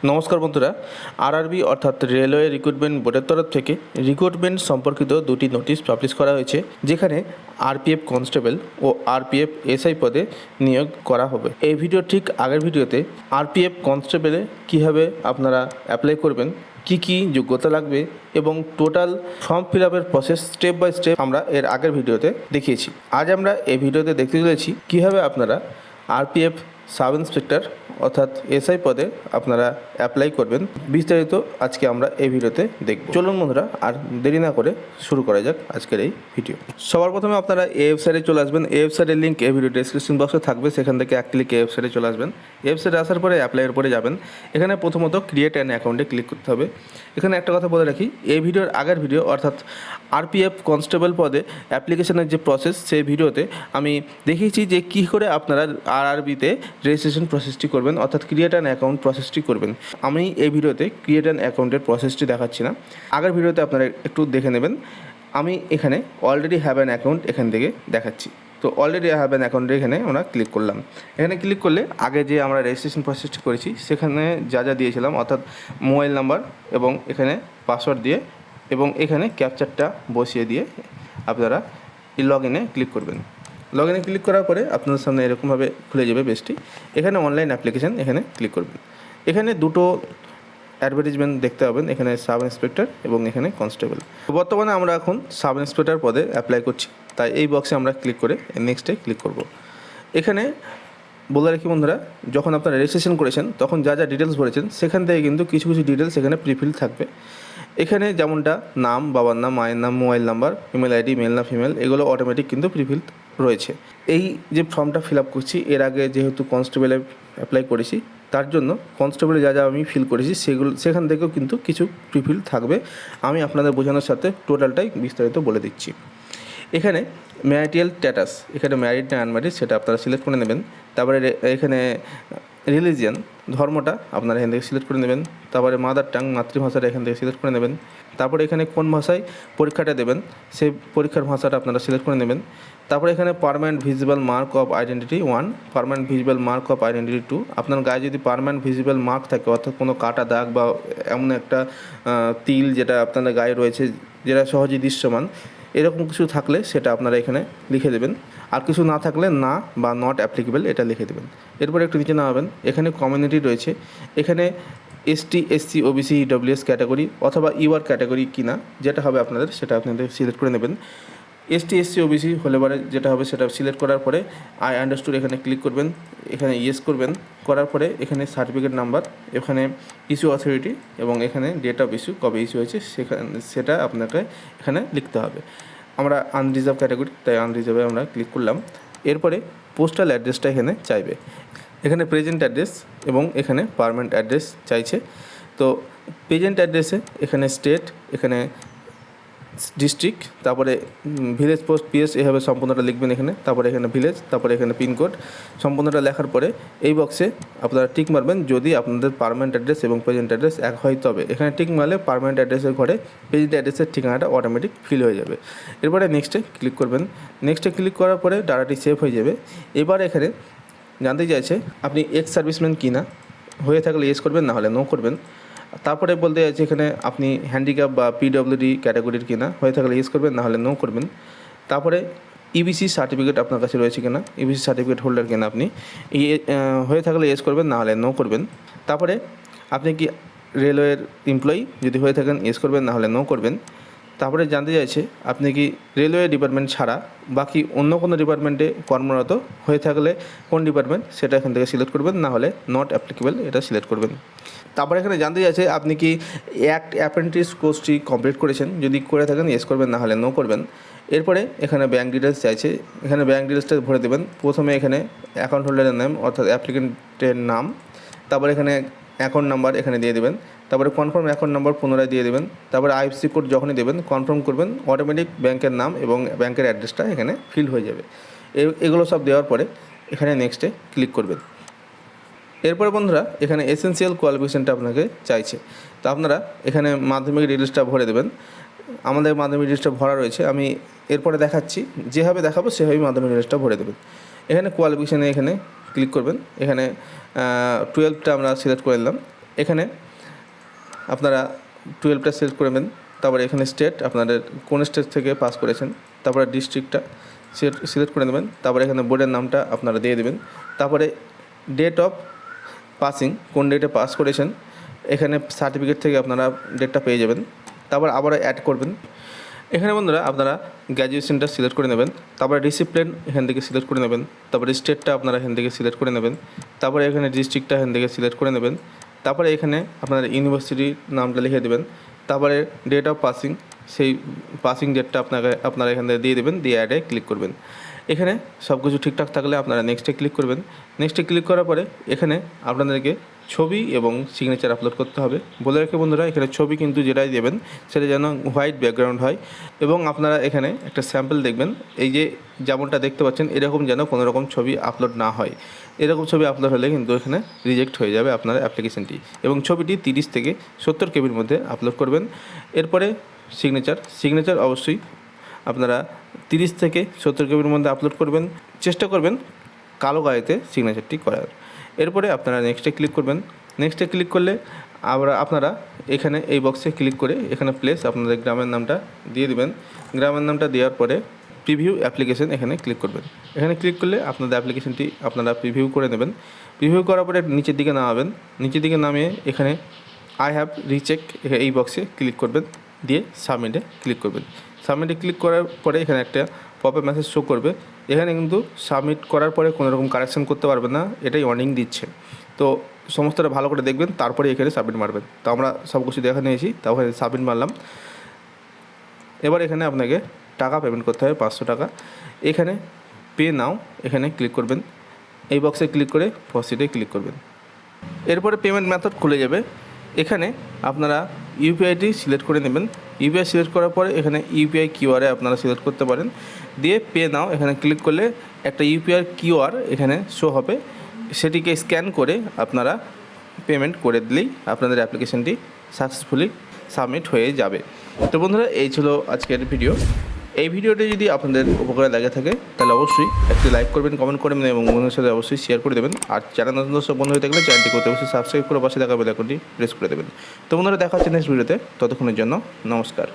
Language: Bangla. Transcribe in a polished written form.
নমস্কার বন্ধুরা, আরআরবি অর্থাৎ রেলওয়ে রিক্রুটমেন্ট বোর্ডের তরফ থেকে রিক্রুটমেন্ট সম্পর্কিত দুটি নোটিশ পাবলিশ করা হয়েছে, যেখানে আরপিএফ কনস্টেবল ও আরপিএফ এসআই পদে নিয়োগ করা হবে। এই ভিডিও ঠিক আগের ভিডিওতে আরপিএফ কনস্টেবলে কীভাবে আপনারা অ্যাপ্লাই করবেন, কি কি যোগ্যতা লাগবে এবং টোটাল ফর্ম ফিল আপের প্রসেস স্টেপ বাই স্টেপ আমরা এর আগের ভিডিওতে দেখিয়েছি। আজ আমরা এই ভিডিওতে দেখতে চলেছি কীভাবে আপনারা আরপিএফ সাব ইন্সপেক্টর অর্থাৎ এসআই পদে আপনারা অ্যাপ্লাই করবেন। বিস্তারিত আজকে আমরা এই ভিডিওতে দেখব। চলুন বন্ধুরা, আর দেরি না করে শুরু করা যাক আজকের এই ভিডিও। সবার প্রথমে আপনারা এই ওয়েবসাইটে চলে আসবেন। এই ওয়েবসাইটের লিঙ্ক এই ভিডিও ডেসক্রিপশন বক্সে থাকবে, সেখান থেকে এক ক্লিক এই ওয়েবসাইটে চলে আসবেন। এই ওয়েবসাইটে আসার পরে অ্যাপ্লাইয়ের উপরে যাবেন। এখানে প্রথমত ক্রিয়েট অ্যান অ্যাকাউন্টে ক্লিক করতে হবে। এখানে একটা কথা বলে রাখি, এই ভিডিওর আগের ভিডিও অর্থাৎ আরপিএফ কনস্টেবল পদে অ্যাপ্লিকেশনের যে প্রসেস, সেই ভিডিওতে আমি দেখিয়েছি যে কী করে আপনারা আরআরবিতে রেজিস্ট্রেশন প্রসেসটি করবেন, অর্থাৎ ক্রিয়েট অ্যান অ্যাকাউন্ট প্রসেসটি করবেন। আমি এই ভিডিওতে ক্রিয়েট অ্যান অ্যাকাউন্টের প্রসেসটি দেখাচ্ছি না, আগের ভিডিওতে আপনারা একটু দেখে নেবেন। আমি এখানে অলরেডি হ্যাভ অ্যান অ্যাকাউন্ট এখান থেকে দেখাচ্ছি। তো অলরেডি হ্যাভ অ্যান অ্যাকাউন্টে এখানে আমরা ক্লিক করলাম। এখানে ক্লিক করলে আগে যে আমরা রেজিস্ট্রেশন প্রসেসটি করেছি সেখানে যা যা দিয়েছিলাম, অর্থাৎ মোবাইল নাম্বার এবং এখানে পাসওয়ার্ড দিয়ে এবং এখানে ক্যাপচারটা বসিয়ে দিয়ে আপনারা লগ ইনে ক্লিক করবেন। লগ ইনে ক্লিক করার পরে আপনাদের সামনে এরকমভাবে খুলে যাবে পেজটি। এখানে অনলাইন অ্যাপ্লিকেশান এখানে ক্লিক করবেন। এখানে দুটো অ্যাডভার্টাইজমেন্ট দেখতে পাবেন, এখানে সাব ইন্সপেক্টর এবং এখানে কনস্টেবল। বর্তমানে আমরা এখন সাব ইন্সপেক্টর পদে অ্যাপ্লাই করছি, তাই এই বক্সে আমরা ক্লিক করে নেক্সটে ক্লিক করব। এখানে বলে রাখি বন্ধুরা, যখন আপনারা রেজিস্ট্রেশন করেছেন তখন যা যা ডিটেলস ভরেছেন সেখান থেকে কিন্তু কিছু কিছু ডিটেলস এখানে প্রিফিল থাকবে। এখানে যেমনটা নাম, বাবার নাম, মায়ের নাম, mobile number, email ID, male না ফিমেল, এগুলো অটোমেটিক কিন্তু প্রিফিল রয়েছে। এই যে ফর্মটা ফিল আপ করছি, এর আগে যেহেতু কনস্টেবলে অ্যাপ্লাই করেছি তার জন্য কনস্টেবলে যা যা আমি ফিল করেছি সেখান থেকেও কিন্তু কিছু প্রিফিল থাকবে। আমি আপনাদের বোঝানোর সাথে টোটালটাই বিস্তারিত বলে দিচ্ছি। এখানে ম্যারিটাল স্ট্যাটাস, এখানে ম্যারিড না আনম্যারিড সেটা আপনারা সিলেক্ট করে নেবেন। তারপরে এখানে রিলিজিয়ান, ধর্মটা আপনারা এখান থেকে সিলেক্ট করে নেবেন। তারপরে মাদার টাং, মাতৃভাষাটা এখান থেকে সিলেক্ট করে নেবেন। তারপরে এখানে কোন ভাষায় পরীক্ষাটা দেবেন সেই পরীক্ষার ভাষাটা আপনারা সিলেক্ট করে নেবেন। তারপরে এখানে permanent visible mark of identity 1, permanent visible mark of identity 2। আপনার গায়ে যদি পার্মানেন্ট ভিজিবল মার্ক থাকে, অর্থাৎ কোনো কাটা দাগ বা এমন একটা তিল যেটা আপনাদের গায়ে রয়েছে যেটা সহজেই দৃশ্যমান, এরকম কিছু থাকলে সেটা আপনারা এখানে লিখে দেবেন। আর কিছু না থাকলে না বা নট অ্যাপ্লিকেবল এটা লিখে দেবেন। এরপরে একটু নিচে নামাবেন। এখানে কমিউনিটি রয়েছে, এখানে ST, SC, OBC, EWS category অথবা ইউআর ক্যাটাগরি কিনা যেটা হবে আপনাদের সেটা আপনাদের সিলেক্ট করে নেবেন। এসটি, এসসি, ওবিসি হলে পরে যেটা হবে সেটা সিলেক্ট করার পরে আই আন্ডারস্টুড এখানে ক্লিক করবেন। এখানে ইয়েস করবেন, করার পরে এখানে সার্টিফিকেট নাম্বার, এখানে ইস্যু অথরিটি এবং এখানে ডেট অফ ইস্যু, কবে ইস্যু হয়েছে সেটা আপনাকে এখানে লিখতে হবে। আমরা আনরিজার্ভ ক্যাটাগরি, তাই আনরিজার্ভে আমরা ক্লিক করলাম। এরপরে পোস্টাল অ্যাড্রেসটা এখানে চাইবে। এখানে প্রেজেন্ট অ্যাড্রেস এবং এখানে পার্মানেন্ট অ্যাড্রেস চাইছে। তো প্রেজেন্ট অ্যাড্রেসে এখানে স্টেট, এখানে ডিস্ট্রিক্ট, তারপরে ভিলেজ, পোস্ট, পিএস এভাবে সম্পূর্ণটা লিখবেন এখানে। তারপরে এখানে ভিলেজ, তারপরে এখানে পিনকোড, সম্পূর্ণটা লেখার পরে এই বক্সে আপনারা টিক মারবেন যদি আপনাদের পার্মানেন্ট অ্যাড্রেস এবং প্রেজেন্ট অ্যাড্রেস এক হয় তবে। এখানে টিক মারলে পার্মানেন্ট অ্যাড্রেসের ঘরে প্রেজেন্ট অ্যাড্রেসের ঠিকানাটা অটোমেটিক ফিল হয়ে যাবে। এরপরে নেক্সটে ক্লিক করবেন। নেক্সটে ক্লিক করার পরে ডাটাটি সেভ হয়ে যাবে। এবার এখানে জানতে চাইছে আপনি এক্স সার্ভিসম্যান কিনা, হয়ে থাকলে ইয়েস করবেন, না হলে নো করবেন। তারপরে বলতে চাইছে এখানে আপনি হ্যান্ডিক্যাপ বা পিডব্লিউডি ক্যাটাগরির কিনা, হয়ে থাকলে ইয়েস করবেন, না হলে নো করবেন। তারপরে ইবিসি সার্টিফিকেট আপনার কাছে রয়েছে কিনা, ইবিসি সার্টিফিকেট হোল্ডার কিনা আপনি, হয়ে থাকলে ইয়েস করবেন, না হলে নো করবেন। তারপরে আপনি কি রেলওয়ের এমপ্লয়ি, যদি হয়ে থাকেন ইয়েস করবেন, না হলে নো করবেন। তারপরে জানতে চাইছে আপনি কি রেলওয়ে ডিপার্টমেন্ট ছাড়া বাকি অন্য কোনো ডিপার্টমেন্টে কর্মরত, হয়ে থাকলে কোন ডিপার্টমেন্ট সেটা এখান থেকে সিলেক্ট করবেন, না হলে নট অ্যাপ্লিকেবল এটা সিলেক্ট করবেন। তারপরে এখানে জানতে চাইছে আপনি কি অ্যাপ্রেন্টিস কোর্সটি কমপ্লিট করেছেন, যদি করে থাকেন ইয়েস করবেন, না হলে নো করবেন। এরপরে এখানে ব্যাঙ্ক ডিটেলস চাইছে, এখানে ব্যাঙ্ক ডিটেলসটা ভরে দেবেন। প্রথমে এখানে অ্যাকাউন্ট হোল্ডারের নাম অর্থাৎ অ্যাপ্লিকেন্টের নাম, তারপরে এখানে অ্যাকাউন্ট নাম্বার এখানে দিয়ে দেবেন। তারপরে কনফার্ম অ্যাকাউন্ট নাম্বার পুনরায় দিয়ে দেবেন। তারপরে আইএফসি কোড যখনই দেবেন কনফার্ম করবেন, অটোমেটিক ব্যাংকের নাম এবং ব্যাংকের অ্যাড্রেসটা এখানে ফিল হয়ে যাবে। এগুলো সব দেওয়ার পরে এখানে নেক্সটে ক্লিক করবেন। এরপরে বন্ধুরা এখানে এসেনশিয়াল কোয়ালিফিকেশানটা আপনাকে চাইছে, তো আপনারা এখানে মাধ্যমিক ডিটেলসটা ভরে দেবেন। আমাদের মাধ্যমিক ডিটেলসটা ভরা রয়েছে, আমি এরপরে দেখাচ্ছি, যেভাবে দেখাবো সেভাবেই মাধ্যমিক ডিটেলসটা ভরে দেবেন। এখানে কোয়ালিফিকেশানে এখানে ক্লিক করবেন। এখানে 12টা আমরা সিলেক্ট করে নিলাম। এখানে আপনারা 12টা সিলেক্ট করে নেবেন। তারপরে এখানে স্টেট, আপনাদের কোন স্টেট থেকে পাস করেছেন, তারপরে ডিস্ট্রিক্টটা সিলেক্ট করে নেবেন। তারপরে এখানে বোর্ডের নামটা আপনারা দিয়ে দেবেন। তারপরে ডেট অফ পাসিং, কোন ডেটে পাস করেছেন, এখানে সার্টিফিকেট থেকে আপনারা ডেটটা পেয়ে যাবেন। তারপর আবার অ্যাড করবেন। এখানে বন্ধুরা আপনারা গ্র্যাজুয়েশনটা সিলেক্ট করে নেবেন। তারপরে ডিসিপ্লিন এখান থেকে সিলেক্ট করে নেবেন। তারপরে স্টেটটা আপনারা এখান থেকে সিলেক্ট করে নেবেন। তারপরে এখানে ডিস্ট্রিক্টটা এখান থেকে সিলেক্ট করে নেবেন। তারপরে এখানে আপনার ইউনিভার্সিটির নামটা লিখে দেবেন। তারপরে ডেট অফ পাসিং, সেই পাসিং ডেটটা আপনারা এখান থেকে দিয়ে দেবেন, দিয়ে অ্যাডে ক্লিক করবেন। এখানে সব কিছু ঠিকঠাক থাকলে আপনারা নেক্সটে ক্লিক করবেন। নেক্সটে ক্লিক করার পরে এখানে আপনাদেরকে ছবি এবং সিগনেচার আপলোড করতে হবে। বলে রাখি বন্ধুরা, এখানে ছবি কিন্তু যেটাই দেবেন সেটা যেন হোয়াইট ব্যাকগ্রাউন্ড হয়, এবং আপনারা এখানে একটা স্যাম্পল দেখবেন। এই যে যেমনটা দেখতে পাচ্ছেন, এরকম যেন কোনো রকম ছবি আপলোড না হয়। এরকম ছবি আপলোড হলে কিন্তু এখানে রিজেক্ট হয়ে যাবে আপনার অ্যাপ্লিকেশনটি। এবং ছবিটি 30 থেকে 70 কেবির মধ্যে আপলোড করবেন। এরপরে সিগনেচার অবশ্যই আপনারা 30 থেকে 70 কেবির মধ্যে আপলোড করবেন। চেষ্টা করবেন কালো গায়েতে সিগনেচারটি করার। এরপরে আপনারা নেক্সটে ক্লিক করবেন। নেক্সটে ক্লিক করলে আপনারা এখানে এই বক্সে ক্লিক করে এখানে প্লেস আপনাদের গ্রামের নামটা দিয়ে দেবেন। গ্রামের নামটা দেওয়ার পরে প্রিভিউ অ্যাপ্লিকেশন এখানে ক্লিক করবেন। এখানে ক্লিক করলে আপনাদের অ্যাপ্লিকেশনটি আপনারা প্রিভিউ করে নেবেন। প্রিভিউ করার পরে নিচের দিকে নামাবেন। নিচের দিকে নামিয়ে এখানে আই হ্যাভ রিচেক এই বক্সে ক্লিক করবেন, দিয়ে সাবমিটে ক্লিক করবেন। সাবমিটে ক্লিক করার পরে এখানে একটা পপআপ মেসেজ শো করবে। এখানে কিন্তু সাবমিট করার পরে কোনো রকম কারেকশন করতে পারবেন না, এটাই ওয়ার্নিং দিচ্ছে। তো সমস্তটা ভালো করে দেখবেন, তারপরে এখানে সাবমিট মারবেন। তো আমরা সব কিছু দেখা নিয়েছি, তারপরে সাবমিট মারলাম। এবার এখানে আপনাকে টাকা পেমেন্ট করতে হবে, 500 টাকা। এখানে পে নাও এখানে ক্লিক করবেন। এই বক্সে ক্লিক করে প্রসিডে ক্লিক করবেন। এরপরে পেমেন্ট মেথড খুলে যাবে। এখানে আপনারা ইউপিআইটি সিলেক্ট করে নেবেন। ইউপিআই সিলেক্ট করার পরে এখানে ইউপিআই কিউআরে আপনারা সিলেক্ট করতে পারেন। দিয়ে পে নাও এখানে ক্লিক করলে একটা ইউপিআই কিউআর এখানে শো হবে, সেটিকে স্ক্যান করে আপনারা পেমেন্ট করে দিলেই আপনাদের অ্যাপ্লিকেশনটি সাকসেসফুলি সাবমিট হয়ে যাবে। তো বন্ধুরা, এই ছিল আজকের ভিডিও। এই ভিডিওটি যদি আপনাদের উপকারে লাগে থাকে তাহলে অবশ্যই একটি লাইক করবেন, কমেন্ট করবেন এবং বন্ধুদের সাথে অবশ্যই শেয়ার করে দেবেন। আর চ্যানেল নতুন দর্শক বন্ধু হয়ে থাকলে চ্যানেলটি করতে অবশ্যই সাবস্ক্রাইব করে পাশে থাকা বেল আইকনটি প্রেস করে দেবেন। তো বন্ধুরা, দেখা হচ্ছে নেক্সট ভিডিওতে। ততক্ষণের জন্য নমস্কার।